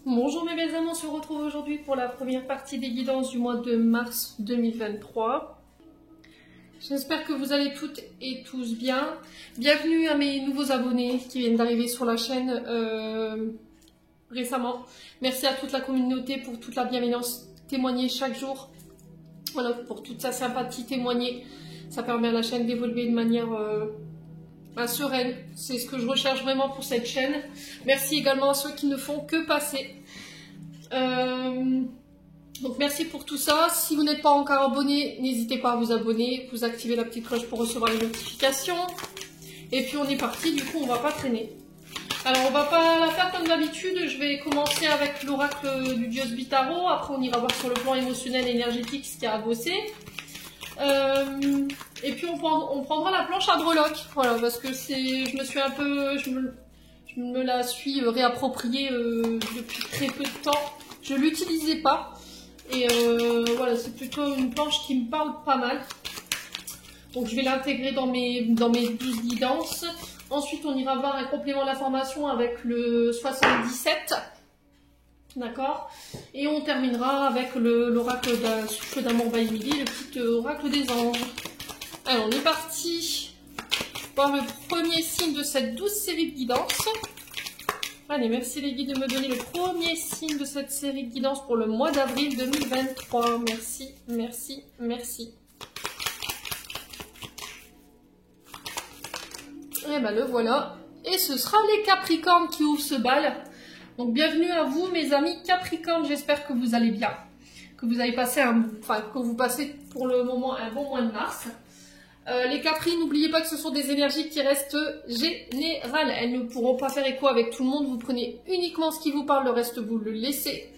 Bonjour mes belles âmes, on se retrouve aujourd'hui pour la première partie des guidances du mois de mars 2023. J'espère que vous allez toutes et tous bien. Bienvenue à mes nouveaux abonnés qui viennent d'arriver sur la chaîne récemment. Merci à toute la communauté pour toute la bienveillance témoignée chaque jour. Voilà, pour toute sa sympathie témoignée. Ça permet à la chaîne d'évoluer de manière sereine. C'est ce que je recherche vraiment pour cette chaîne. Merci également à ceux qui ne font que passer. Donc merci pour tout ça. Si vous n'êtes pas encore abonné, n'hésitez pas à vous abonner, vous activez la petite cloche pour recevoir les notifications. Et puis on est parti, du coup on va pas traîner. Alors on va pas la faire comme d'habitude, je vais commencer avec l'oracle du dieu Bitaro, après on ira voir sur le plan émotionnel et énergétique ce qu'il y a à bosser. Et puis on prendra la planche à breloques, voilà, parce que je me suis un peu, je me la suis réappropriée depuis très peu de temps. Je l'utilisais pas. Et voilà, c'est plutôt une planche qui me parle pas mal. Donc je vais l'intégrer dans mes 12 guidances. Ensuite, on ira voir un complément d'information avec le 77. D'accord. Et on terminera avec l'oracle d'un souffle d'amour by Emily, le petit oracle des anges. Alors, on est parti pour le premier signe de cette 12 série de guidances. Allez, merci les guides de me donner le premier signe de cette série de guidance pour le mois d'avril 2023. Merci, merci, merci. Et ben le voilà. Et ce sera les Capricornes qui ouvrent ce bal. Donc bienvenue à vous mes amis Capricornes. J'espère que vous allez bien. Que vous avez passé que vous passez pour le moment un bon mois de mars. Les Capri, n'oubliez pas que ce sont des énergies qui restent générales. Elles ne pourront pas faire écho avec tout le monde. Vous prenez uniquement ce qui vous parle, le reste vous le laissez.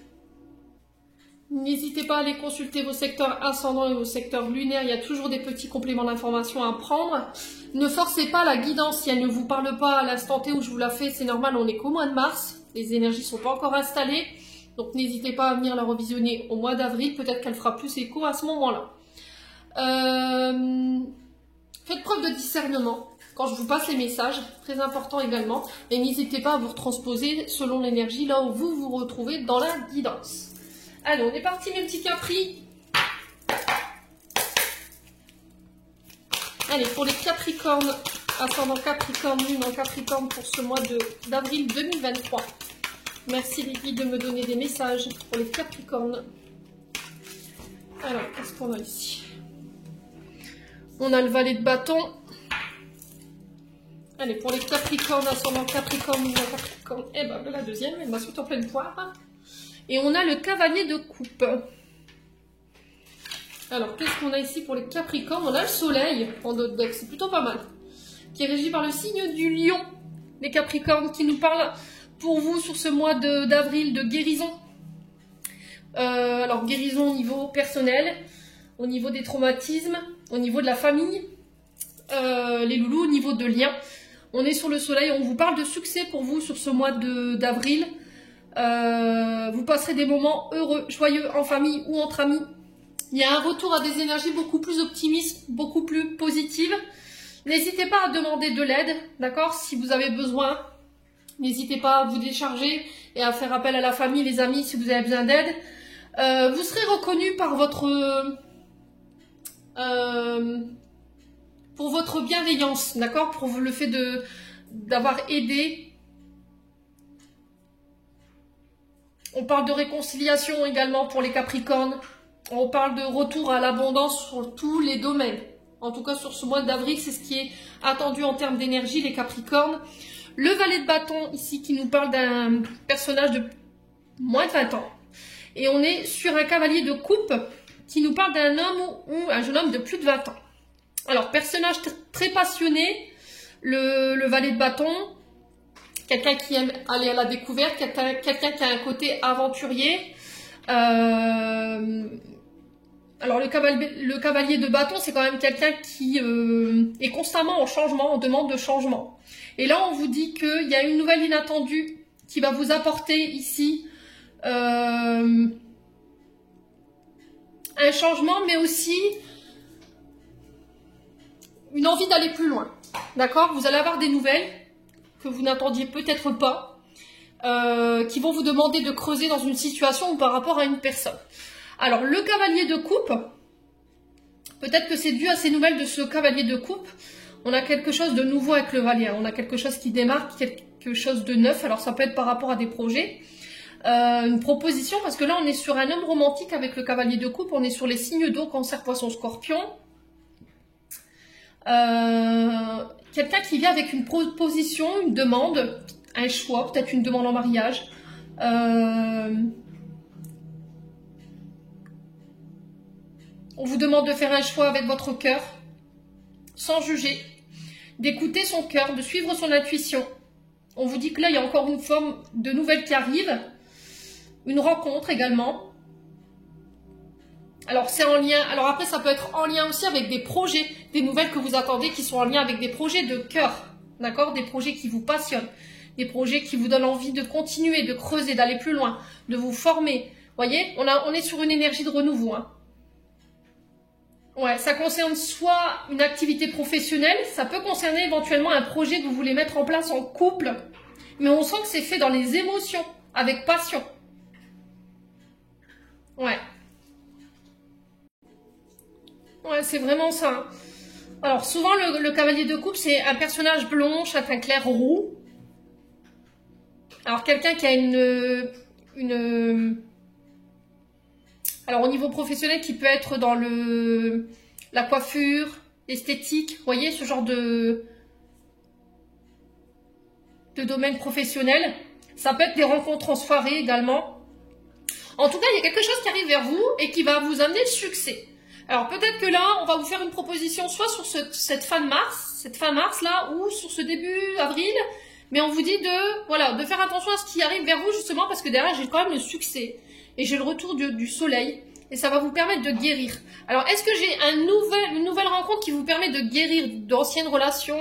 N'hésitez pas à aller consulter vos secteurs ascendants et vos secteurs lunaires. Il y a toujours des petits compléments d'information à prendre. Ne forcez pas la guidance si elle ne vous parle pas à l'instant T où je vous la fais. C'est normal, on n'est qu'au mois de mars. Les énergies ne sont pas encore installées. Donc n'hésitez pas à venir la revisionner au mois d'avril. Peut-être qu'elle fera plus écho à ce moment-là. Faites preuve de discernement quand je vous passe les messages, très important également. Et n'hésitez pas à vous retransposer selon l'énergie là où vous vous retrouvez dans la guidance. Allez, on est parti mes petits Capri. Allez, pour les Capricornes, ascendant Capricorne, lune en Capricorne pour ce mois d'avril 2023. Merci les guides de me donner des messages pour les Capricornes. Alors, qu'est-ce qu'on a ici? On a le valet de bâton. Allez, pour les Capricornes, ascendant Capricorne, lune en Capricorne. Et ben, la deuxième, elle m'a sauté en pleine poire. Et on a le cavalier de coupe. Alors, qu'est-ce qu'on a ici pour les Capricornes? On a le soleil en notre deck, c'est plutôt pas mal. Qui est régi par le signe du lion. Les Capricornes qui nous parlent pour vous sur ce mois d'avril de guérison. Alors, guérison au niveau personnel, au niveau des traumatismes, au niveau de la famille, les loulous, au niveau de liens. On est sur le soleil, on vous parle de succès pour vous sur ce mois d'avril. Vous passerez des moments heureux, joyeux en famille ou entre amis. Il y a un retour à des énergies beaucoup plus optimistes, beaucoup plus positives. N'hésitez pas à demander de l'aide, d'accord? Si vous avez besoin, n'hésitez pas à vous décharger et à faire appel à la famille, les amis, si vous avez besoin d'aide. Vous serez reconnu par pour votre bienveillance, d'accord? Pour le fait d'avoir aidé. On parle de réconciliation également pour les Capricornes. On parle de retour à l'abondance sur tous les domaines. En tout cas, sur ce mois d'avril, c'est ce qui est attendu en termes d'énergie, les Capricornes. Le valet de bâton, ici, qui nous parle d'un personnage de moins de 20 ans. Et on est sur un cavalier de coupe qui nous parle d'un homme ou un jeune homme de plus de 20 ans. Alors, personnage très passionné, le valet de bâton. Quelqu'un qui aime aller à la découverte, quelqu'un qui a un côté aventurier. Alors le cavalier de bâton, c'est quand même quelqu'un qui est constamment en changement, en demande de changement. Et là, on vous dit qu'il y a une nouvelle inattendue qui va vous apporter ici un changement, mais aussi une envie d'aller plus loin. D'accord? Vous allez avoir des nouvelles que vous n'attendiez peut-être pas. qui vont vous demander de creuser dans une situation ou par rapport à une personne. Alors, le cavalier de coupe, peut-être que c'est dû à ces nouvelles de ce cavalier de coupe. On a quelque chose de nouveau avec le Valère. On a quelque chose qui démarque, quelque chose de neuf. Alors, ça peut être par rapport à des projets. Une proposition, parce que là, on est sur un homme romantique avec le cavalier de coupe. On est sur les signes d'eau, Cancer, Poisson, Scorpion. Quelqu'un qui vient avec une proposition, une demande, un choix, peut-être une demande en mariage. On vous demande de faire un choix avec votre cœur, sans juger, d'écouter son cœur, de suivre son intuition. On vous dit que là, il y a encore une forme de nouvelle qui arrive, une rencontre également. Alors, c'est en lien, alors après, ça peut être en lien aussi avec des projets, des nouvelles que vous attendez qui sont en lien avec des projets de cœur, d'accord? Des projets qui vous passionnent, des projets qui vous donnent envie de continuer, de creuser, d'aller plus loin, de vous former. Vous voyez, on est sur une énergie de renouveau, hein. Ouais, ça concerne soit une activité professionnelle, ça peut concerner éventuellement un projet que vous voulez mettre en place en couple, mais on sent que c'est fait dans les émotions, avec passion. Ouais. Ouais, c'est vraiment ça. Alors, souvent, le cavalier de coupe, c'est un personnage blond, châtain clair, roux. Alors, quelqu'un qui a alors, au niveau professionnel, qui peut être dans la coiffure, l'esthétique, vous voyez, ce genre de domaine professionnel. Ça peut être des rencontres en soirée également. En tout cas, il y a quelque chose qui arrive vers vous et qui va vous amener le succès. Alors, peut-être que là, on va vous faire une proposition soit sur cette fin mars là, ou sur ce début avril, mais on vous dit de faire attention à ce qui arrive vers vous, justement, parce que derrière, j'ai quand même le succès. Et j'ai le retour du soleil. Et ça va vous permettre de guérir. Alors, est-ce que j'ai une nouvelle rencontre qui vous permet de guérir d'anciennes relations?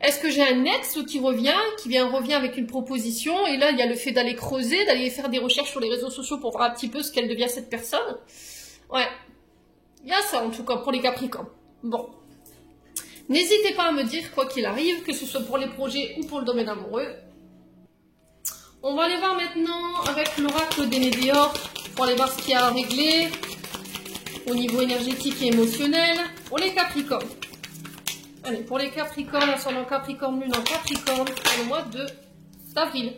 Est-ce que j'ai un ex qui revient avec une proposition? Et là, il y a le fait d'aller creuser, d'aller faire des recherches sur les réseaux sociaux pour voir un petit peu ce qu'elle devient cette personne. Ouais. Il y a ça, en tout cas, pour les Capricornes. Bon. N'hésitez pas à me dire, quoi qu'il arrive, que ce soit pour les projets ou pour le domaine amoureux. On va aller voir maintenant avec l'oracle des Météores pour aller voir ce qu'il y a à régler au niveau énergétique et émotionnel pour les Capricornes. Allez, pour les Capricornes, ascendant Capricorne, lune en Capricorne pour le mois d'avril.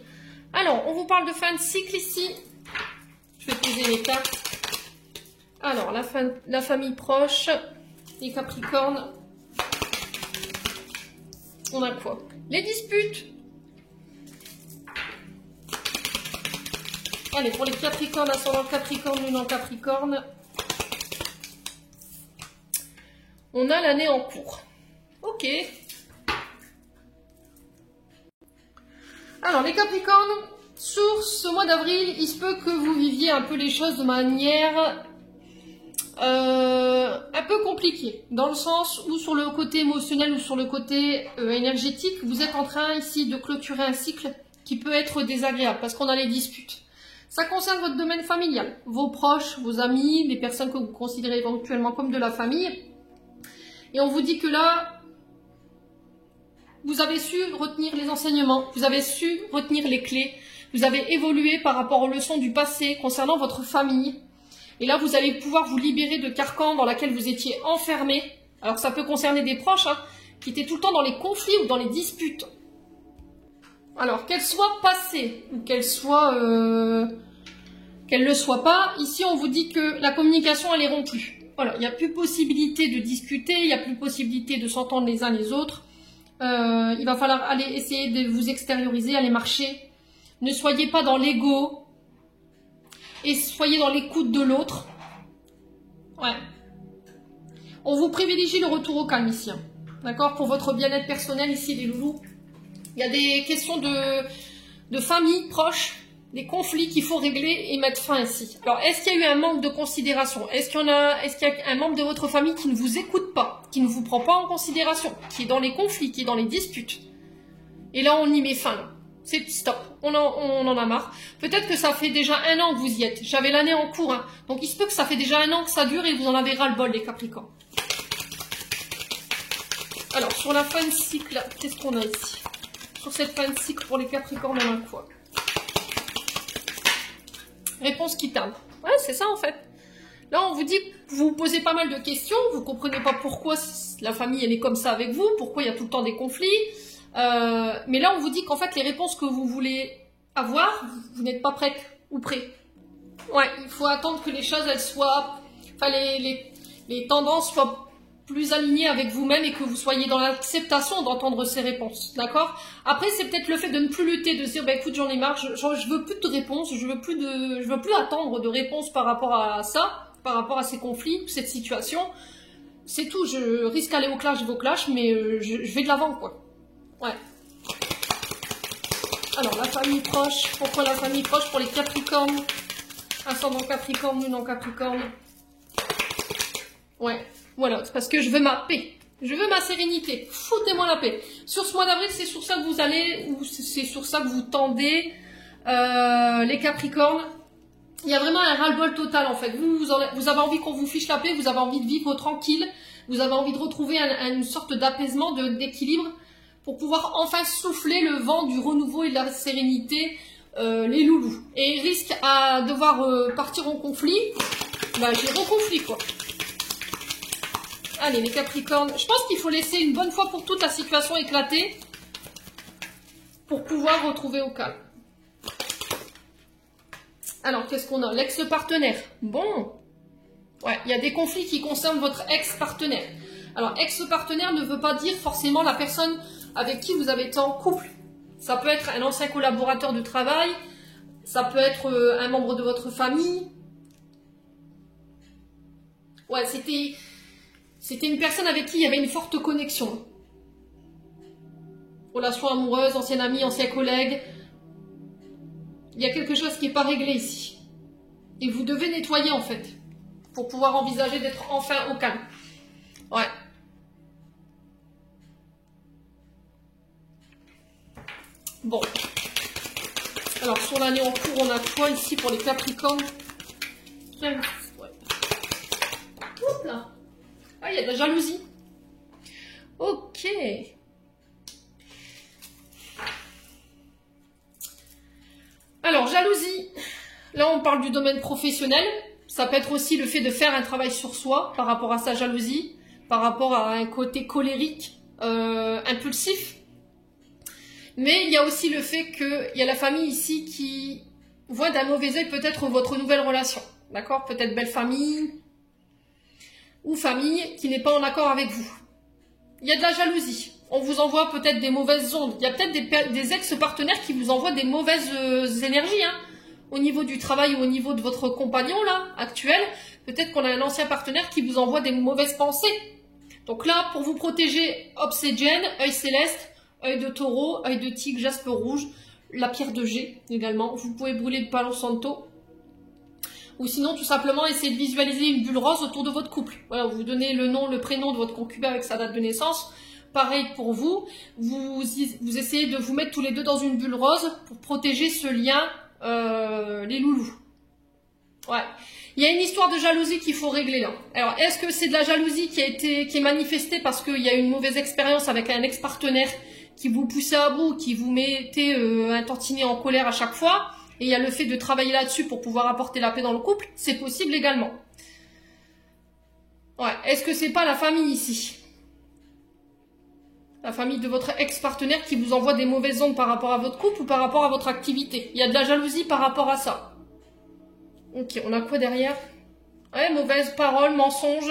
Alors, on vous parle de fin de cycle ici. Je vais poser les cartes. Alors, la famille proche, les Capricornes. On a quoi? Les disputes. Allez, pour les Capricornes, ascendant Capricorne, lune en Capricorne, on a l'année en cours. Ok. Alors, les Capricornes, sur ce mois d'avril, il se peut que vous viviez un peu les choses de manière un peu compliquée. Dans le sens où sur le côté émotionnel ou sur le côté énergétique, vous êtes en train ici de clôturer un cycle qui peut être désagréable parce qu'on a les disputes. Ça concerne votre domaine familial, vos proches, vos amis, les personnes que vous considérez éventuellement comme de la famille. Et on vous dit que là, vous avez su retenir les enseignements, vous avez su retenir les clés, vous avez évolué par rapport aux leçons du passé concernant votre famille. Et là, vous allez pouvoir vous libérer de carcans dans lesquels vous étiez enfermé. Alors, ça peut concerner des proches qui étaient tout le temps dans les conflits ou dans les disputes. Alors, qu'elle soit passée ou qu'elle ne le soit pas, ici on vous dit que la communication elle est rompue. Voilà, il n'y a plus possibilité de discuter, il n'y a plus possibilité de s'entendre les uns les autres. Il va falloir aller essayer de vous extérioriser, aller marcher. Ne soyez pas dans l'ego et soyez dans l'écoute de l'autre. Ouais. On vous privilégie le retour au calme ici. D'accord? Pour votre bien-être personnel ici, les loulous. Il y a des questions de famille proche, des conflits qu'il faut régler et mettre fin ici. Alors, est-ce qu'il y a eu un manque de considération? Est-ce qu'il y a un membre de votre famille qui ne vous écoute pas, qui ne vous prend pas en considération, qui est dans les conflits, qui est dans les disputes? Et là, on y met fin. C'est stop. On en a marre. Peut-être que ça fait déjà 1 an que vous y êtes. J'avais l'année en cours. Donc, il se peut que ça fait déjà 1 an que ça dure et vous en avez ras-le-bol, les Capricornes. Alors, sur la fin de cycle, qu'est-ce qu'on a ici? Sur cette fin de cycle, pour les Capricornes, on a quoi? Réponse qui tarde. Ouais, c'est ça en fait. Là, on vous dit que vous vous posez pas mal de questions, vous comprenez pas pourquoi la famille elle est comme ça avec vous, pourquoi il y a tout le temps des conflits. Mais là, on vous dit qu'en fait, les réponses que vous voulez avoir, vous n'êtes pas prête ou prêt. Ouais, il faut attendre que les choses elles soient, enfin les tendances soient plus alignées avec vous-même et que vous soyez dans l'acceptation d'entendre ces réponses, d'accord? Après, c'est peut-être le fait de ne plus lutter, de se dire, bah écoute, j'en ai marre, je veux plus de réponses, je veux plus attendre de réponses par rapport à ça, par rapport à ces conflits, cette situation. C'est tout, je risque d'aller au clash, je vais au clash, mais je vais de l'avant, quoi. Ouais. Alors, la famille proche, pourquoi la famille proche? Pour les Capricornes, ascendant Capricorne, lune en Capricorne. Ouais. Voilà, c'est parce que je veux ma paix. Je veux ma sérénité. Foutez-moi la paix. Sur ce mois d'avril, c'est sur ça que vous allez, ou c'est sur ça que vous tendez, les Capricornes. Il y a vraiment un ras-le-bol total, en fait. Vous avez envie qu'on vous fiche la paix, vous avez envie de vivre tranquille, vous avez envie de retrouver une sorte d'apaisement, d'équilibre, pour pouvoir enfin souffler le vent du renouveau et de la sérénité, les loulous. Et ils risquent à devoir partir en conflit. Bah, j'ai reconflit, quoi. Allez, les Capricornes, je pense qu'il faut laisser une bonne fois pour toutes la situation éclater pour pouvoir retrouver au calme. Alors, qu'est-ce qu'on a? L'ex-partenaire. Bon. Ouais, il y a des conflits qui concernent votre ex-partenaire. Alors, ex-partenaire ne veut pas dire forcément la personne avec qui vous avez été en couple. Ça peut être un ancien collaborateur de travail, ça peut être un membre de votre famille. Ouais, c'était une personne avec qui il y avait une forte connexion. Relation amoureuse, ancien ami, ancien collègue. Il y a quelque chose qui n'est pas réglé ici. Et vous devez nettoyer en fait. Pour pouvoir envisager d'être enfin au calme. Ouais. Bon. Alors sur l'année en cours, on a quoi ici pour les Capricornes? Ouais. Oups là. Ah, il y a de la jalousie. Ok. Alors, jalousie. Là, on parle du domaine professionnel. Ça peut être aussi le fait de faire un travail sur soi par rapport à sa jalousie, par rapport à un côté colérique, impulsif. Mais il y a aussi le fait qu'il y a la famille ici qui voit d'un mauvais œil peut-être votre nouvelle relation. D'accord? Peut-être belle famille ou famille qui n'est pas en accord avec vous. Il y a de la jalousie. On vous envoie peut-être des mauvaises ondes. Il y a peut-être des ex-partenaires qui vous envoient des mauvaises énergies. Hein. Au niveau du travail ou au niveau de votre compagnon là, actuel, peut-être qu'on a un ancien partenaire qui vous envoie des mauvaises pensées. Donc là, pour vous protéger, obsidienne, œil céleste, œil de taureau, œil de tigre, jaspe rouge, la pierre de jet également. Vous pouvez brûler le palo santo. Ou sinon, tout simplement, essayez de visualiser une bulle rose autour de votre couple. Voilà, vous donnez le nom, le prénom de votre concubin avec sa date de naissance. Pareil pour vous. Vous essayez de vous mettre tous les deux dans une bulle rose pour protéger ce lien, les loulous. Ouais. Il y a une histoire de jalousie qu'il faut régler là. Alors, est-ce que c'est de la jalousie qui est manifestée parce qu'il y a une mauvaise expérience avec un ex-partenaire qui vous poussait à bout, qui vous mettait un tantinet en colère à chaque fois? Et il y a le fait de travailler là-dessus pour pouvoir apporter la paix dans le couple, c'est possible également. Ouais, est-ce que c'est pas la famille ici? La famille de votre ex-partenaire qui vous envoie des mauvaises ondes par rapport à votre couple ou par rapport à votre activité? Il y a de la jalousie par rapport à ça. Ok, on a quoi derrière? Ouais, mauvaise parole, mensonge.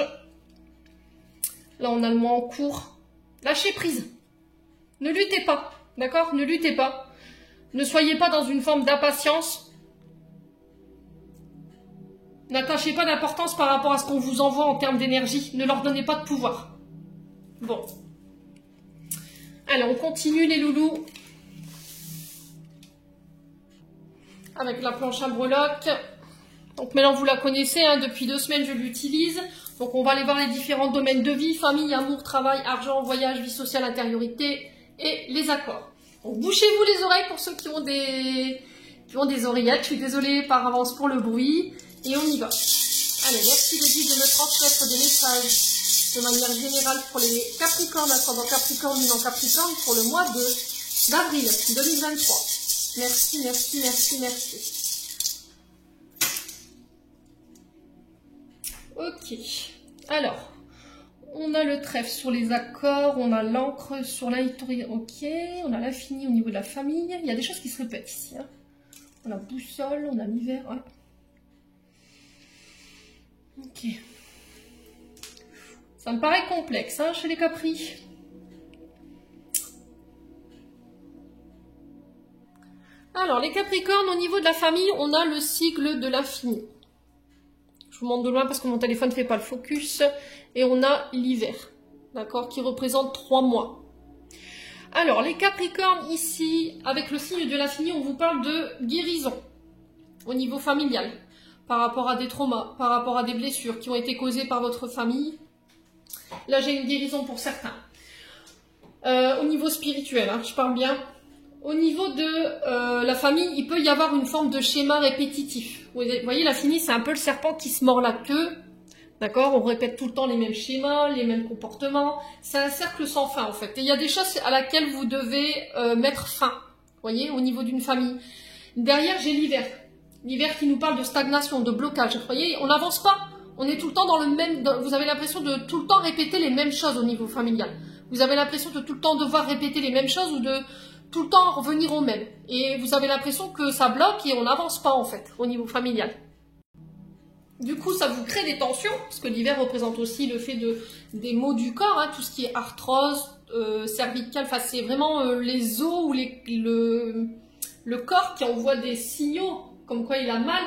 Là, on a le mot en cours. Lâchez prise. Ne luttez pas, d'accord? Ne luttez pas. Ne soyez pas dans une forme d'impatience. N'attachez pas d'importance par rapport à ce qu'on vous envoie en termes d'énergie. Ne leur donnez pas de pouvoir. Bon. Allez, on continue les loulous. Avec la planche à breloques. Donc maintenant, vous la connaissez, hein, depuis 2 semaines, je l'utilise. Donc on va aller voir les différents domaines de vie, famille, amour, travail, argent, voyage, vie sociale, intériorité et les accords. Donc bouchez-vous les oreilles pour ceux qui ont des oreillettes. Je suis désolée par avance pour le bruit. Et on y va. Allez, merci les guides de me transmettre des messages de manière générale pour les Capricornes, ascendant Capricorne, lune en Capricorne, pour le mois d'avril 2023. Merci, merci, merci, merci. Ok. Alors, on a le trèfle sur les accords, on a l'encre sur l'intuition. Ok, on a l'infini au niveau de la famille. Il y a des choses qui se répètent ici. Hein. On a boussole, on a l'hiver. Ouais. Ok. Ça me paraît complexe hein, chez les Capri. Alors, les Capricornes, au niveau de la famille, on a le sigle de l'infini. Je vous montre de loin parce que mon téléphone ne fait pas le focus. Et on a l'hiver, d'accord, qui représente 3 mois. Alors, les Capricornes, ici, avec le signe de l'infini, on vous parle de guérison au niveau familial, par rapport à des traumas, par rapport à des blessures qui ont été causées par votre famille. Là, j'ai une guérison pour certains. Au niveau spirituel, hein, je parle bien. Au niveau de la famille, il peut y avoir une forme de schéma répétitif. Vous voyez, l'infini, c'est un peu le serpent qui se mord la queue. D'accord? On répète tout le temps les mêmes schémas, les mêmes comportements. C'est un cercle sans fin, en fait. Et il y a des choses à laquelle vous devez mettre fin. Vous voyez, au niveau d'une famille. Derrière, j'ai l'hiver. L'hiver qui nous parle de stagnation, de blocage. Vous voyez, on n'avance pas. On est tout le temps dans le même... Vous avez l'impression de tout le temps répéter les mêmes choses au niveau familial. Vous avez l'impression de tout le temps devoir répéter les mêmes choses ou de tout le temps revenir au même. Et vous avez l'impression que ça bloque et on n'avance pas, en fait, au niveau familial. Du coup, ça vous crée des tensions, parce que l'hiver représente aussi le fait des maux du corps, hein, tout ce qui est arthrose, cervicale, enfin c'est vraiment les os ou le corps qui envoie des signaux, comme quoi il a mal.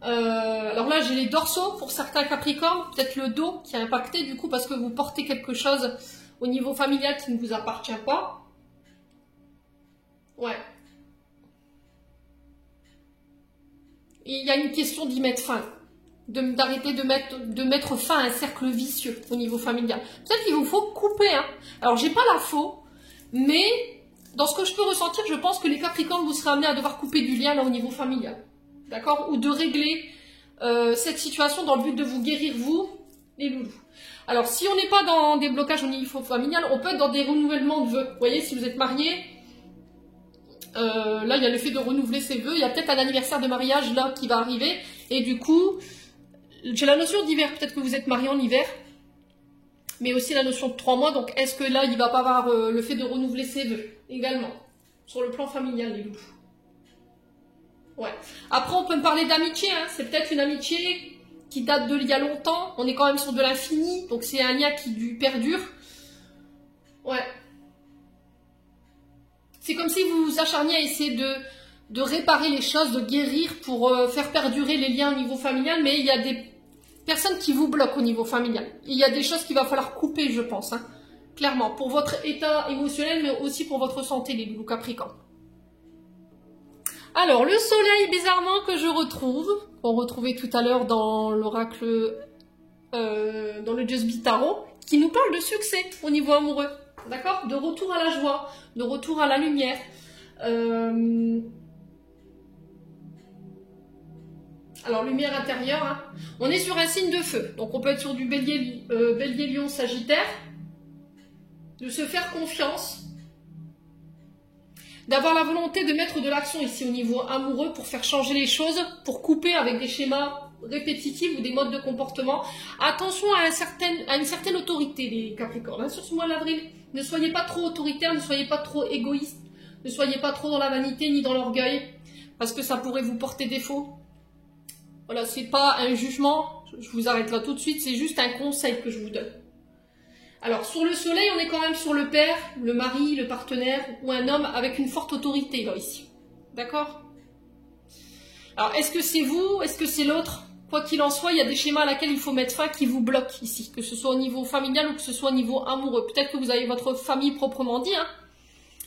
Alors là, j'ai les dorsaux pour certains Capricornes, peut-être le dos qui a impacté du coup, parce que vous portez quelque chose au niveau familial qui ne vous appartient pas. Ouais. Et il y a une question d'y mettre fin. D'arrêter de mettre fin à un cercle vicieux au niveau familial. Peut-être qu'il vous faut couper. Hein. Alors, j'ai pas l'info, mais dans ce que je peux ressentir, je pense que les Capricornes, vous serez amenés à devoir couper du lien là au niveau familial. D'accord? Ou de régler cette situation dans le but de vous guérir, vous, les loulous. Alors, si on n'est pas dans des blocages au niveau familial, on peut être dans des renouvellements de vœux. Vous voyez, si vous êtes marié, là, il y a le fait de renouveler ses vœux. Il y a peut-être un anniversaire de mariage là qui va arriver. Et du coup, j'ai la notion d'hiver. Peut-être que vous êtes marié en hiver. Mais aussi la notion de 3 mois. Donc, est-ce que là, il ne va pas avoir le fait de renouveler ses vœux également? Sur le plan familial, les loups. Ouais. Après, on peut me parler d'amitié. Hein. C'est peut-être une amitié qui date d'il y a longtemps. On est quand même sur de l'infini. Donc, c'est un lien qui perdure. Ouais. C'est comme si vous vous acharniez à essayer de réparer les choses, de guérir pour faire perdurer les liens au niveau familial, mais il y a des personnes qui vous bloquent au niveau familial. Il y a des choses qu'il va falloir couper, je pense, hein, clairement, pour votre état émotionnel, mais aussi pour votre santé, les loups Capricornes. Alors, le soleil, bizarrement, que je retrouve, qu'on retrouvait tout à l'heure dans l'oracle, dans le Just Be Tarot, qui nous parle de succès au niveau amoureux. D'accord? De retour à la joie, de retour à la lumière. Alors, lumière intérieure. Hein. On est sur un signe de feu. Donc, on peut être sur du bélier, lion, sagittaire. De se faire confiance. D'avoir la volonté de mettre de l'action ici au niveau amoureux pour faire changer les choses, pour couper avec des schémas répétitifs ou des modes de comportement. Attention à une certaine autorité, les Capricornes. Hein, sur ce mois d'avril. Ne soyez pas trop autoritaire, ne soyez pas trop égoïste, ne soyez pas trop dans la vanité ni dans l'orgueil, parce que ça pourrait vous porter défaut. Voilà, c'est pas un jugement, je vous arrête là tout de suite, c'est juste un conseil que je vous donne. Alors, sur le soleil, on est quand même sur le père, le mari, le partenaire, ou un homme avec une forte autorité, là, ici. D'accord? Alors, est-ce que c'est vous? Est-ce que c'est l'autre? Quoi qu'il en soit, il y a des schémas à laquelle il faut mettre fin qui vous bloquent ici, que ce soit au niveau familial ou que ce soit au niveau amoureux. Peut-être que vous avez votre famille proprement dit, hein,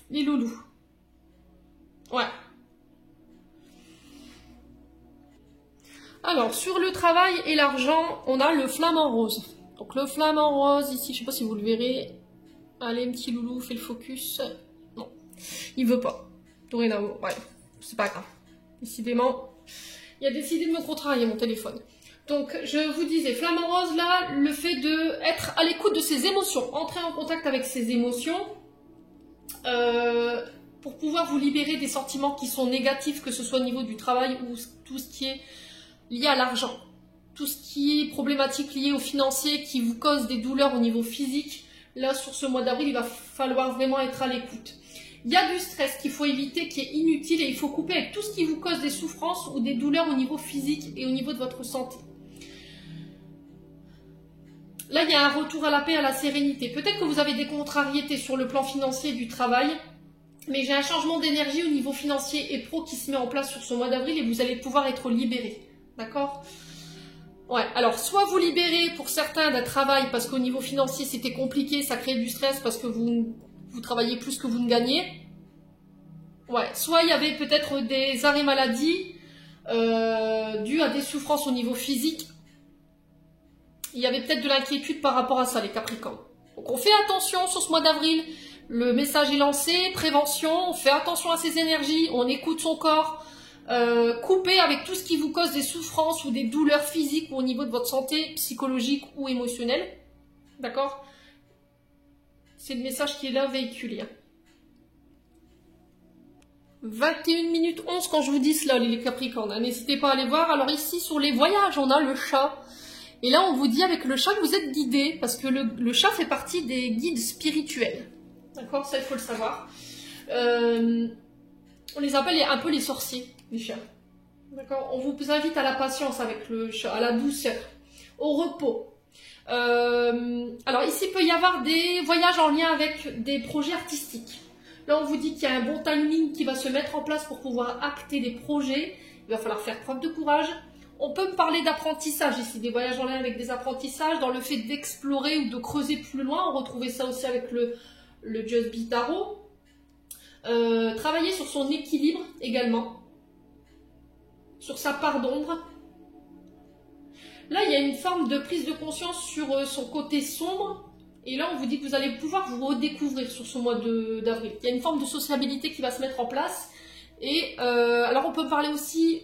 les loulous. Ouais. Alors, sur le travail et l'argent, on a le flamant rose. Donc, le flamant rose, ici, je ne sais pas si vous le verrez. Allez, petit loulou, fais le focus. Non, il veut pas. Dorénavant, ouais, c'est pas grave. Décidément... Il a décidé de me contrarier mon téléphone. Donc, je vous disais, flamant rose, là, le fait d'être à l'écoute de ses émotions, entrer en contact avec ses émotions, pour pouvoir vous libérer des sentiments qui sont négatifs, que ce soit au niveau du travail ou tout ce qui est lié à l'argent. tout ce qui est problématique liée au financier qui vous cause des douleurs au niveau physique, là sur ce mois d'avril, il va falloir vraiment être à l'écoute. Il y a du stress qu'il faut éviter, qui est inutile, et il faut couper avec tout ce qui vous cause des souffrances ou des douleurs au niveau physique et au niveau de votre santé. Là, il y a un retour à la paix, à la sérénité. Peut-être que vous avez des contrariétés sur le plan financier du travail, mais j'ai un changement d'énergie au niveau financier et pro qui se met en place sur ce mois d'avril et vous allez pouvoir être libéré. D'accord ? Ouais, alors soit vous libérez pour certains d'un travail parce qu'au niveau financier c'était compliqué, ça crée du stress parce que vous travaillez plus que vous ne gagnez. Ouais, soit il y avait peut-être des arrêts maladie dus à des souffrances au niveau physique. Il y avait peut-être de l'inquiétude par rapport à ça, les Capricornes. Donc on fait attention sur ce mois d'avril. Le message est lancé, prévention, on fait attention à ses énergies, on écoute son corps. Coupez avec tout ce qui vous cause des souffrances ou des douleurs physiques ou au niveau de votre santé psychologique ou émotionnelle. D'accord ? C'est le message qui est là véhiculé. 21 minutes 11 quand je vous dis cela, les Capricornes. N'hésitez pas à aller voir. Alors ici, sur les voyages, on a le chat. Et là, on vous dit avec le chat que vous êtes guidé, parce que le chat fait partie des guides spirituels. D'accord ? Ça, il faut le savoir. On les appelle un peu les sorciers, les chats. D'accord ? On vous invite à la patience avec le chat, à la douceur, au repos. Alors ici, il peut y avoir des voyages en lien avec des projets artistiques. Là, on vous dit qu'il y a un bon timing qui va se mettre en place pour pouvoir acter des projets. Il va falloir faire preuve de courage. On peut me parler d'apprentissage ici, des voyages en lien avec des apprentissages, dans le fait d'explorer ou de creuser plus loin. On retrouvait ça aussi avec le Just Be Tarot. Travailler sur son équilibre également, sur sa part d'ombre. Là, il y a une forme de prise de conscience sur son côté sombre. Et là, on vous dit que vous allez pouvoir vous redécouvrir sur ce mois d'avril. Il y a une forme de sociabilité qui va se mettre en place. Et alors, on peut parler aussi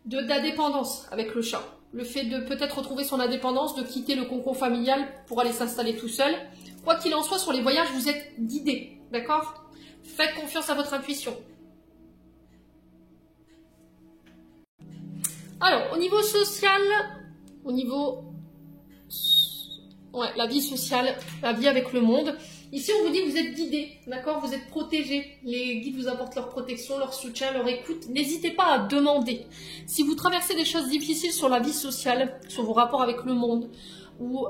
d'indépendance avec le chat. Le fait de peut-être retrouver son indépendance, de quitter le cocon familial pour aller s'installer tout seul. Quoi qu'il en soit, sur les voyages, vous êtes guidé. D'accord ? Faites confiance à votre intuition. Alors, au niveau social, au niveau... Ouais, la vie sociale, la vie avec le monde. Ici, on vous dit que vous êtes guidé, d'accord ? Vous êtes protégé. Les guides vous apportent leur protection, leur soutien, leur écoute. N'hésitez pas à demander. Si vous traversez des choses difficiles sur la vie sociale, sur vos rapports avec le monde, ou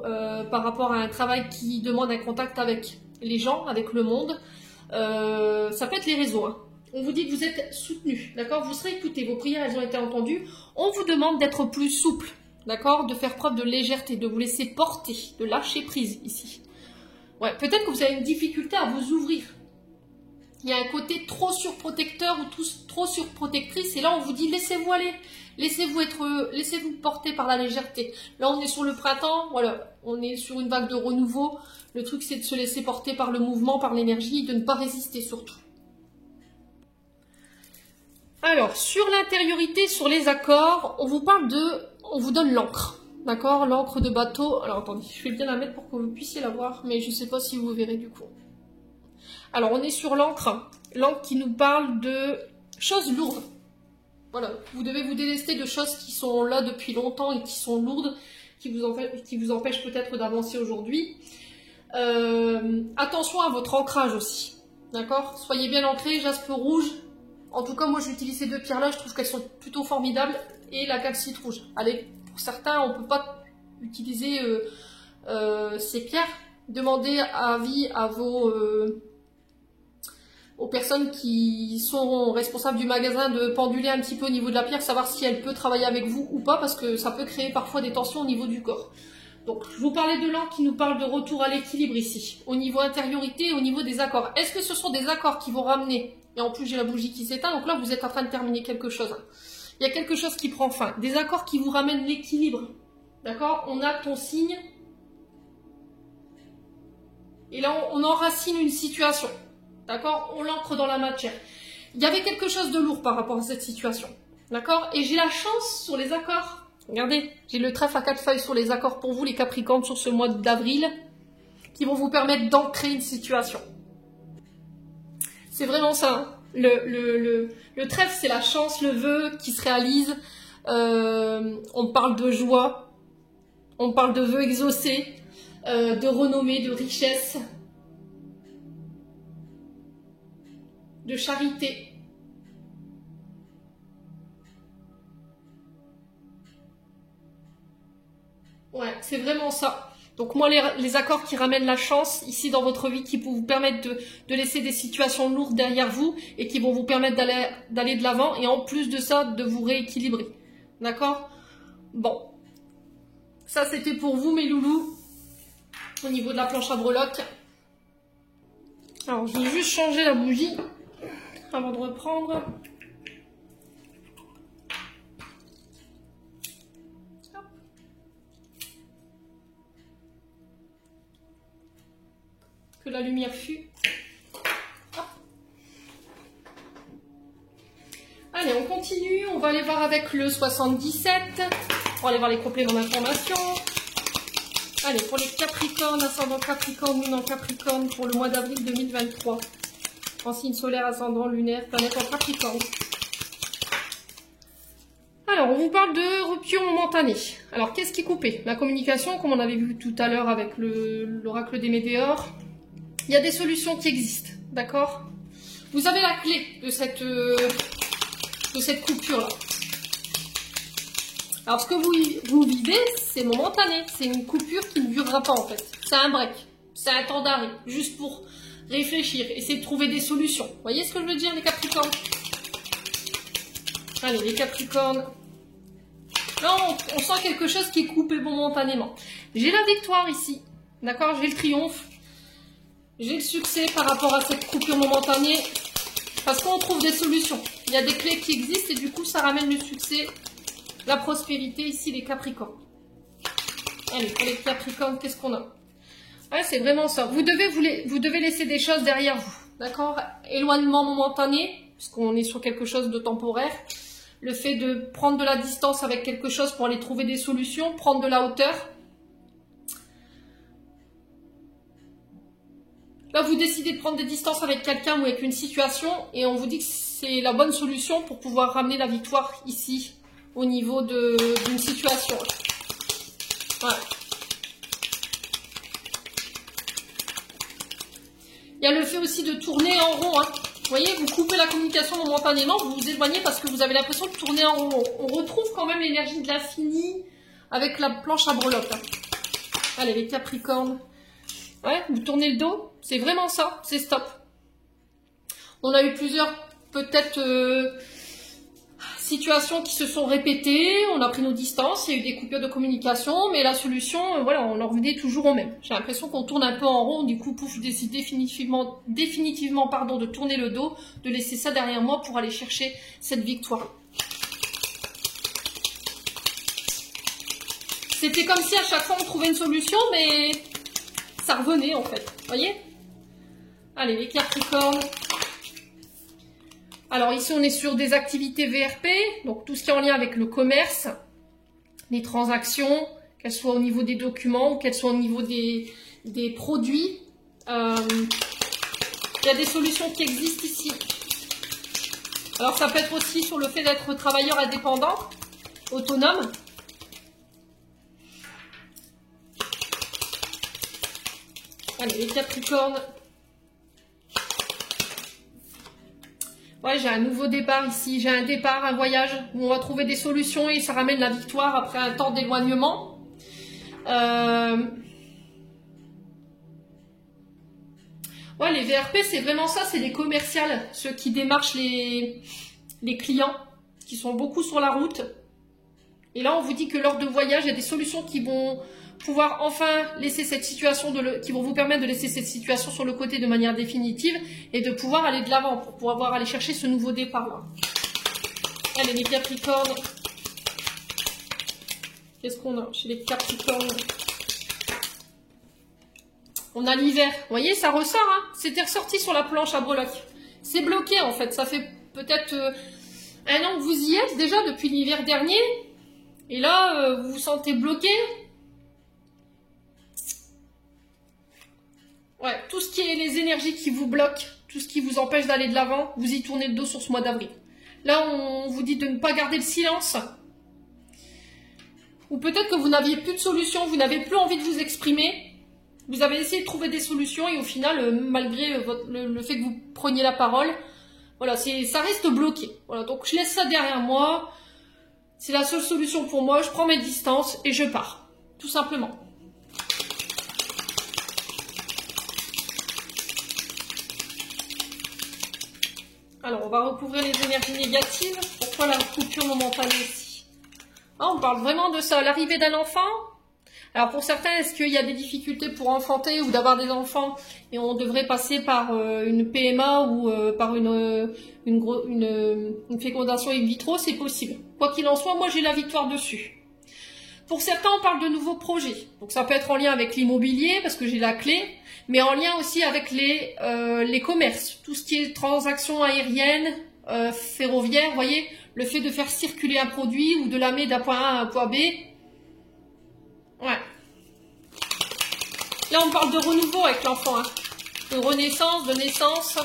par rapport à un travail qui demande un contact avec les gens, avec le monde, ça peut être les réseaux. Hein. On vous dit que vous êtes soutenu, d'accord ? Vous serez écouté, vos prières, elles ont été entendues. On vous demande d'être plus souple, d'accord ? De faire preuve de légèreté, de vous laisser porter, de lâcher prise ici. Ouais, peut-être que vous avez une difficulté à vous ouvrir. Il y a un côté trop surprotecteur ou trop surprotectrice. Et là, on vous dit, laissez-vous aller. Laissez-vous porter par la légèreté. Là, on est sur le printemps. Voilà, on est sur une vague de renouveau. Le truc, c'est de se laisser porter par le mouvement, par l'énergie, de ne pas résister surtout. Alors, sur l'intériorité, sur les accords, on vous donne l'encre. D'accord, l'encre de bateau. Alors attendez, je vais bien la mettre pour que vous puissiez la voir, mais je ne sais pas si vous verrez du coup. Alors on est sur l'encre qui nous parle de choses lourdes. Voilà, vous devez vous délester de choses qui sont là depuis longtemps et qui sont lourdes, qui vous empêchent peut-être d'avancer aujourd'hui. Attention à votre ancrage aussi. D'accord, soyez bien ancrés, jaspe rouge. En tout cas, moi j'utilise ces deux pierres-là, je trouve qu'elles sont plutôt formidables. Et la calcite rouge. Allez, pour certains, on ne peut pas utiliser ces pierres. Demandez avis à aux personnes qui sont responsables du magasin de penduler un petit peu au niveau de la pierre, savoir si elle peut travailler avec vous ou pas, parce que ça peut créer parfois des tensions au niveau du corps. Donc, je vous parlais de l'encre qui nous parle de retour à l'équilibre ici, au niveau intériorité et au niveau des accords. Est-ce que ce sont des accords qui vont ramener, et en plus j'ai la bougie qui s'éteint, donc là vous êtes en train de terminer quelque chose. Il y a quelque chose qui prend fin, des accords qui vous ramènent l'équilibre. D'accord ? On a ton signe. Et là, on enracine une situation. D'accord ? On l'ancre dans la matière. Il y avait quelque chose de lourd par rapport à cette situation. D'accord ? Et j'ai la chance sur les accords. Regardez, j'ai le trèfle à 4 feuilles sur les accords pour vous, les Capricornes, sur ce mois d'avril, qui vont vous permettre d'ancrer une situation. C'est vraiment ça. Hein. Le trèfle, c'est la chance, le vœu qui se réalise. On parle de joie, on parle de vœux exaucés, de renommée, de richesse, de charité. Ouais, c'est vraiment ça. Donc moi, les accords qui ramènent la chance ici dans votre vie, qui vous permettent de laisser des situations lourdes derrière vous et qui vont vous permettre d'aller de l'avant et en plus de ça, de vous rééquilibrer. D'accord? Bon. Ça, c'était pour vous, mes loulous, au niveau de la planche à breloques. Alors, je vais juste changer la bougie avant de reprendre. Que la lumière fût. Allez, on continue. On va aller voir avec le 77. On va aller voir les compléments d'information. Allez, pour les Capricornes, ascendant Capricorne, lune en Capricorne, pour le mois d'avril 2023. En signe solaire, ascendant lunaire, planète en Capricorne. Alors, on vous parle de rupture momentanée. Alors, qu'est-ce qui est coupé? La communication, comme on avait vu tout à l'heure avec l'oracle des météores. Il y a des solutions qui existent, d'accord? Vous avez la clé de cette coupure-là. Alors, ce que vous vivez, c'est momentané. C'est une coupure qui ne durera pas, en fait. C'est un break. C'est un temps d'arrêt. Juste pour réfléchir. Essayer de trouver des solutions. Vous voyez ce que je veux dire, les Capricornes? Allez, les Capricornes. Là, on sent quelque chose qui est coupé momentanément. J'ai la victoire ici. D'accord? J'ai le triomphe. J'ai le succès par rapport à cette coupure momentanée. Parce qu'on trouve des solutions. Il y a des clés qui existent et du coup, ça ramène le succès. La prospérité, ici, les Capricornes. Allez, pour les Capricornes, qu'est-ce qu'on a? Ouais, c'est vraiment ça. Vous devez laisser des choses derrière vous. D'accord? Éloignement momentané, parce qu'on est sur quelque chose de temporaire. Le fait de prendre de la distance avec quelque chose pour aller trouver des solutions, prendre de la hauteur. Là, vous décidez de prendre des distances avec quelqu'un ou avec une situation et on vous dit que c'est la bonne solution pour pouvoir ramener la victoire ici. Au niveau d'une situation. Voilà. Il y a le fait aussi de tourner en rond. Hein. Vous voyez, vous coupez la communication momentanément, vous vous éloignez parce que vous avez l'impression de tourner en rond. On retrouve quand même l'énergie de l'infini avec la planche à breloques. Hein. Allez, les Capricornes. Ouais, vous tournez le dos. C'est vraiment ça. C'est stop. On a eu plusieurs, peut-être... situations qui se sont répétées, on a pris nos distances, il y a eu des coupures de communication, mais la solution, voilà, on en revenait toujours au même. J'ai l'impression qu'on tourne un peu en rond, du coup, pouf, je décide définitivement, de tourner le dos, de laisser ça derrière moi pour aller chercher cette victoire. C'était comme si à chaque fois on trouvait une solution, mais ça revenait en fait, vous voyez? Allez, les Capricornes. Alors ici, on est sur des activités VRP, donc tout ce qui est en lien avec le commerce, les transactions, qu'elles soient au niveau des documents ou qu'elles soient au niveau des produits. Il y a des solutions qui existent ici. Alors ça peut être aussi sur le fait d'être travailleur indépendant, autonome. Allez, les Capricornes. Ouais, j'ai un nouveau départ ici, j'ai un départ, un voyage où on va trouver des solutions et ça ramène la victoire après un temps d'éloignement. Ouais, les VRP, c'est vraiment ça, c'est les commerciales, ceux qui démarchent les clients, qui sont beaucoup sur la route. Et là, on vous dit que lors de voyage, il y a des solutions qui vont pouvoir enfin laisser cette situation, qui vont vous permettre de laisser cette situation sur le côté de manière définitive et de pouvoir aller de l'avant pour pouvoir aller chercher ce nouveau départ-là. Allez, les Capricornes. Qu'est-ce qu'on a chez les Capricornes? On a l'hiver. Vous voyez, ça ressort. Hein, c'était ressorti sur la planche à breloques. C'est bloqué, en fait. Ça fait peut-être un an que vous y êtes déjà depuis l'hiver dernier. Et là, vous vous sentez bloqué. Ouais, tout ce qui est les énergies qui vous bloquent, tout ce qui vous empêche d'aller de l'avant, vous y tournez le dos sur ce mois d'avril. Là, on vous dit de ne pas garder le silence, Ou peut-être que vous n'aviez plus de solution, vous n'avez plus envie de vous exprimer. Vous avez essayé de trouver des solutions et au final, malgré le fait que vous preniez la parole, voilà, ça reste bloqué. Voilà, donc je laisse ça derrière moi. C'est la seule solution pour moi. Je prends mes distances et je pars. Tout simplement. Alors, on va recouvrir les énergies négatives. Pourquoi la coupure momentanée ici? Ah, on parle vraiment de ça. L'arrivée d'un enfant. Alors, pour certains, est-ce qu'il y a des difficultés pour enfanter ou d'avoir des enfants et on devrait passer par une PMA ou par une fécondation in vitro? C'est possible. Quoi qu'il en soit, moi, j'ai la victoire dessus. Pour certains, on parle de nouveaux projets. Donc, ça peut être en lien avec l'immobilier parce que j'ai la clé, mais en lien aussi avec les commerces. Tout ce qui est transactions aériennes, ferroviaires, vous voyez, le fait de faire circuler un produit ou de l'amener d'un point A à un point B. Ouais. Là, on parle de renouveau avec l'enfant, hein. De renaissance, de naissance.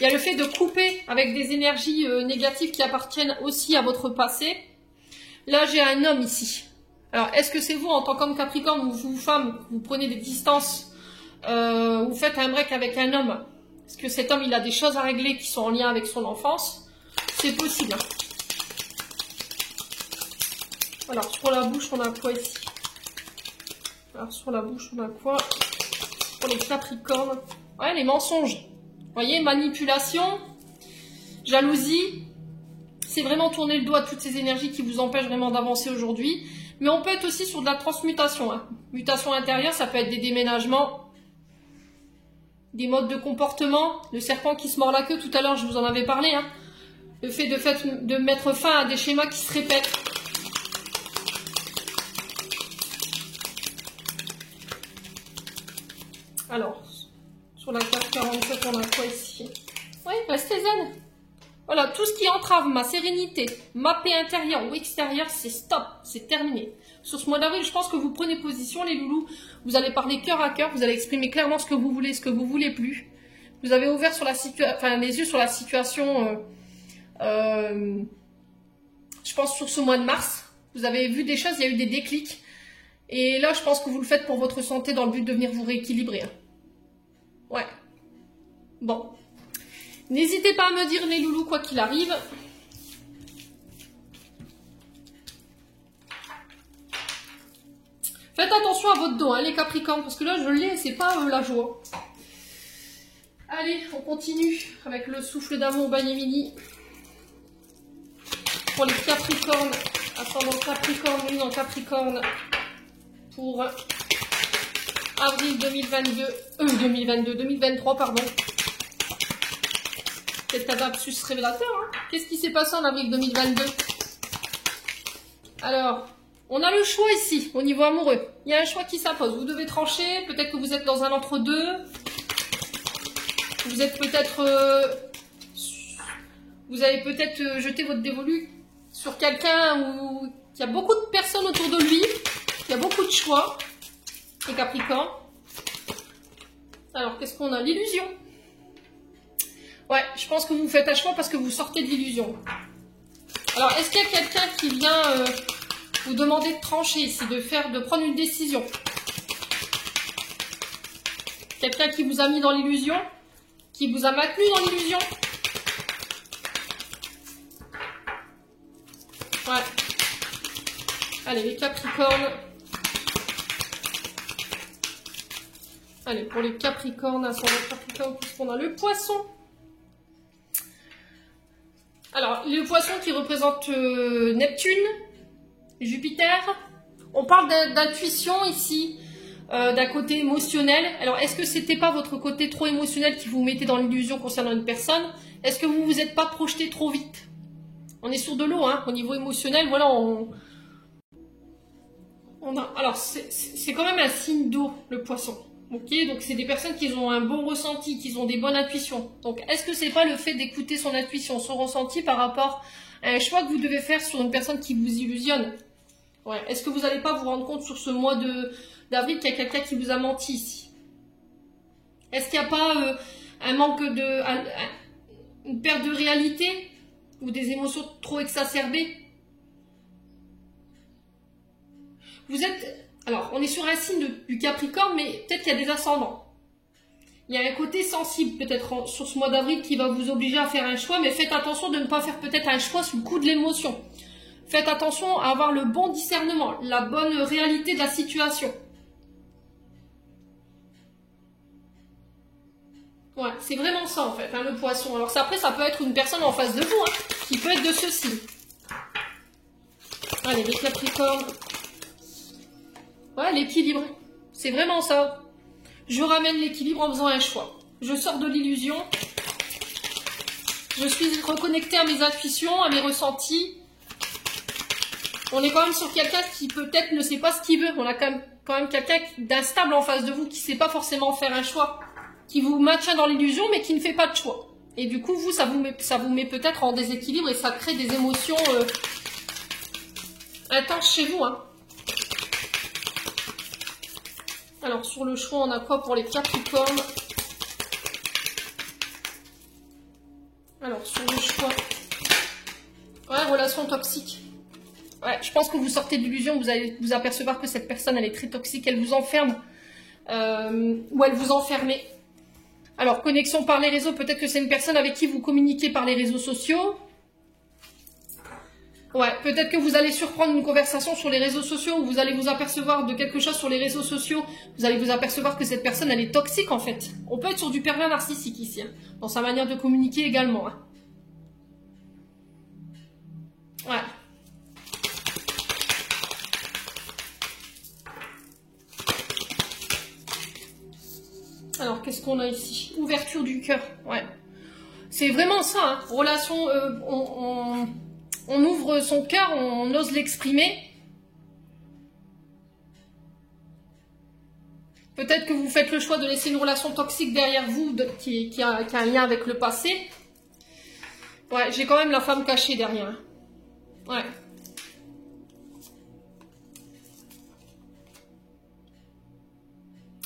Il y a le fait de couper avec des énergies négatives qui appartiennent aussi à votre passé. Là, j'ai un homme ici. Alors, est-ce que c'est vous, en tant qu'homme Capricorne ou vous, femme, vous prenez des distances, vous faites un break avec un homme? Est-ce que cet homme, il a des choses à régler qui sont en lien avec son enfance? C'est possible, hein. Alors, sur la bouche, on a quoi ici? Alors, sur la bouche, on a quoi? Pour les Capricornes. Ouais, les mensonges. Vous voyez, manipulation, jalousie. C'est vraiment tourner le doigt de toutes ces énergies qui vous empêchent vraiment d'avancer aujourd'hui. Mais on peut être aussi sur de la transmutation, hein. Mutation intérieure, ça peut être des déménagements, des modes de comportement. Le serpent qui se mord la queue, tout à l'heure, je vous en avais parlé, hein. Le fait de mettre fin à des schémas qui se répètent. Alors, sur la carte 47, on a quoi ici? Oui, restez zen. Voilà, tout ce qui entrave ma sérénité, ma paix intérieure ou extérieure, c'est stop, c'est terminé. Sur ce mois d'avril, je pense que vous prenez position, les loulous. Vous allez parler cœur à cœur, vous allez exprimer clairement ce que vous voulez, ce que vous voulez plus. Vous avez ouvert sur la les yeux sur la situation, je pense sur ce mois de mars. Vous avez vu des choses, il y a eu des déclics. Et là, je pense que vous le faites pour votre santé dans le but de venir vous rééquilibrer. Ouais. Bon. N'hésitez pas à me dire, les loulous, quoi qu'il arrive. Faites attention à votre dos, hein, les Capricornes, parce que là, je l'ai, c'est pas la joie. Allez, on continue avec le souffle d'amour Banyemini. Pour les Capricornes, ascendant Capricorne, lune en Capricorne, pour avril 2023, pardon. C'est un lapsus révélateur, hein. Qu'est-ce qui s'est passé en avril 2022? Alors, on a le choix ici, au niveau amoureux. Il y a un choix qui s'impose. Vous devez trancher. Peut-être que vous êtes dans un entre-deux. Vous êtes peut-être... vous avez peut-être jeté votre dévolu sur quelqu'un où il y a beaucoup de personnes autour de lui. Il y a beaucoup de choix. Les Capricornes. Alors, qu'est-ce qu'on a? L'illusion. Ouais, je pense que vous faites un choix parce que vous sortez de l'illusion. Alors, est-ce qu'il y a quelqu'un qui vient vous demander de trancher ici, de prendre une décision? Quelqu'un qui vous a mis dans l'illusion? Qui vous a maintenu dans l'illusion? Ouais. Allez, les Capricornes. Allez, pour les Capricornes, ascendant Capricorne, puisqu'on a le Poisson. Alors, le Poisson qui représente Neptune, Jupiter. On parle d'intuition ici, d'un côté émotionnel. Alors, est-ce que c'était pas votre côté trop émotionnel qui vous mettait dans l'illusion concernant une personne? Est-ce que vous vous êtes pas projeté trop vite? On est sur de l'eau, hein, au niveau émotionnel. Voilà, alors, c'est quand même un signe d'eau, le Poisson. Ok, donc c'est des personnes qui ont un bon ressenti, qui ont des bonnes intuitions. Donc, est-ce que c'est pas le fait d'écouter son intuition, son ressenti par rapport à un choix que vous devez faire sur une personne qui vous illusionne? Ouais. Est-ce que vous n'allez pas vous rendre compte sur ce mois d'avril qu'il y a quelqu'un qui vous a menti ici? Est-ce qu'il n'y a pas un manque une perte de réalité ou des émotions trop exacerbées? Vous êtes... Alors, on est sur un signe du Capricorne, mais peut-être qu'il y a des ascendants. Il y a un côté sensible peut-être sur ce mois d'avril qui va vous obliger à faire un choix, mais faites attention de ne pas faire peut-être un choix sous le coup de l'émotion. Faites attention à avoir le bon discernement, la bonne réalité de la situation. Ouais, c'est vraiment ça en fait, hein, le poisson. Alors après, ça peut être une personne en face de vous, hein, qui peut être de ce signe. Allez, les Capricornes. Ouais, l'équilibre. C'est vraiment ça. Je ramène l'équilibre en faisant un choix. Je sors de l'illusion. Je suis reconnectée à mes intuitions, à mes ressentis. On est quand même sur quelqu'un qui peut-être ne sait pas ce qu'il veut. On a quand même quelqu'un d'instable en face de vous qui ne sait pas forcément faire un choix. Qui vous maintient dans l'illusion mais qui ne fait pas de choix. Et du coup, vous, ça vous met peut-être en déséquilibre et ça crée des émotions intenses chez vous. Hein. Alors, sur le choix, on a quoi pour les Capricornes? Alors, sur le choix... Ouais, relation toxique. Ouais, je pense que vous sortez de l'illusion, vous allez vous apercevoir que cette personne, elle est très toxique, elle vous enferme. Ou elle vous enfermait. Alors, connexion par les réseaux, peut-être que c'est une personne avec qui vous communiquez par les réseaux sociaux. Ouais, peut-être que vous allez surprendre une conversation sur les réseaux sociaux où vous allez vous apercevoir de quelque chose sur les réseaux sociaux. Vous allez vous apercevoir que cette personne, elle est toxique en fait. On peut être sur du pervers narcissique ici, hein, dans sa manière de communiquer également. Hein. Ouais. Alors, qu'est-ce qu'on a ici? Ouverture du cœur, ouais. C'est vraiment ça, hein. Relation, on ouvre son cœur, on ose l'exprimer. Peut-être que vous faites le choix de laisser une relation toxique derrière vous, qui a un lien avec le passé. Ouais, j'ai quand même la femme cachée derrière. Hein. Ouais.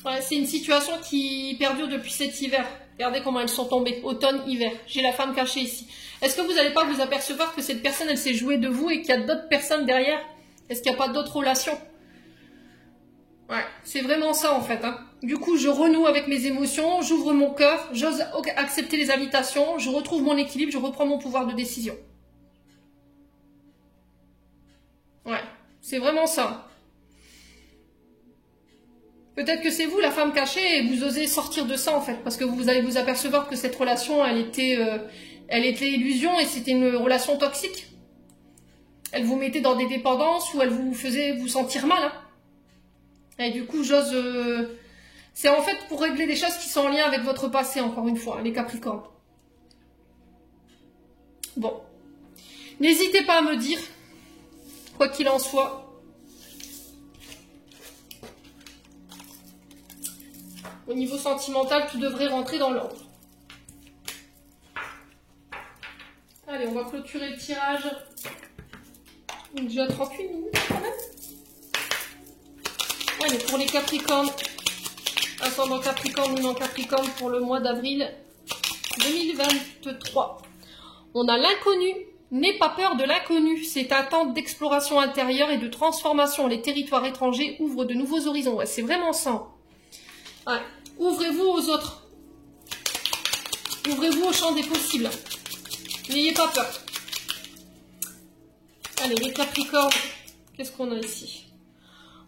Ouais, c'est une situation qui perdure depuis cet hiver. Regardez comment elles sont tombées. Automne, hiver. J'ai la femme cachée ici. Est-ce que vous n'allez pas vous apercevoir que cette personne, elle s'est jouée de vous et qu'il y a d'autres personnes derrière? Est-ce qu'il n'y a pas d'autres relations? Ouais, c'est vraiment ça en fait. Hein. Du coup, je renoue avec mes émotions, j'ouvre mon cœur, j'ose accepter les invitations, je retrouve mon équilibre, je reprends mon pouvoir de décision. Ouais, c'est vraiment ça. Peut-être que c'est vous la femme cachée et vous osez sortir de ça en fait, parce que vous allez vous apercevoir que cette relation, elle était illusion et c'était une relation toxique. Elle vous mettait dans des dépendances où elle vous faisait vous sentir mal. Hein. Et du coup, j'ose... C'est en fait pour régler des choses qui sont en lien avec votre passé, encore une fois, les Capricornes. Bon. N'hésitez pas à me dire, quoi qu'il en soit... Au niveau sentimental, tout devrait rentrer dans l'ordre. Allez, on va clôturer le tirage. Déjà 38 minutes quand même. Allez, pour les Capricornes, ascendant Capricorne, lunan Capricorne pour le mois d'avril 2023. On a l'inconnu. N'aie pas peur de l'inconnu. C'est un temps d'exploration intérieure et de transformation. Les territoires étrangers ouvrent de nouveaux horizons. Ouais, c'est vraiment ça. Ouais. Ouvrez-vous aux autres. Ouvrez-vous au champ des possibles. N'ayez pas peur. Allez, les Capricornes, qu'est-ce qu'on a ici?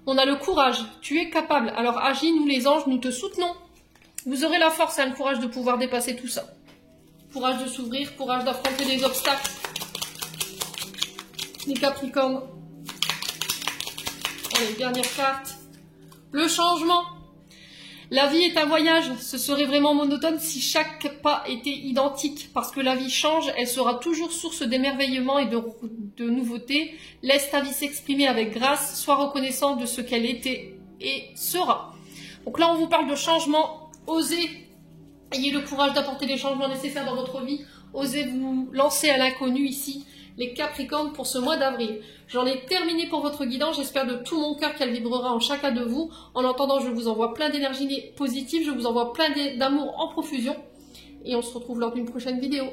On a le courage. Tu es capable. Alors agis, nous les anges, nous te soutenons. Vous aurez la force et le courage de pouvoir dépasser tout ça. Courage de s'ouvrir, courage d'affronter les obstacles. Les Capricornes. Allez, dernière carte. Le changement. La vie est un voyage, ce serait vraiment monotone si chaque pas était identique, parce que la vie change, elle sera toujours source d'émerveillement et de nouveautés. Laisse ta vie s'exprimer avec grâce, sois reconnaissant de ce qu'elle était et sera. Donc là, on vous parle de changement, osez, ayez le courage d'apporter les changements nécessaires dans votre vie, osez vous lancer à l'inconnu ici, les Capricornes pour ce mois d'avril. J'en ai terminé pour votre guidance, j'espère de tout mon cœur qu'elle vibrera en chacun de vous. En attendant, je vous envoie plein d'énergie positive, je vous envoie plein d'amour en profusion et on se retrouve lors d'une prochaine vidéo.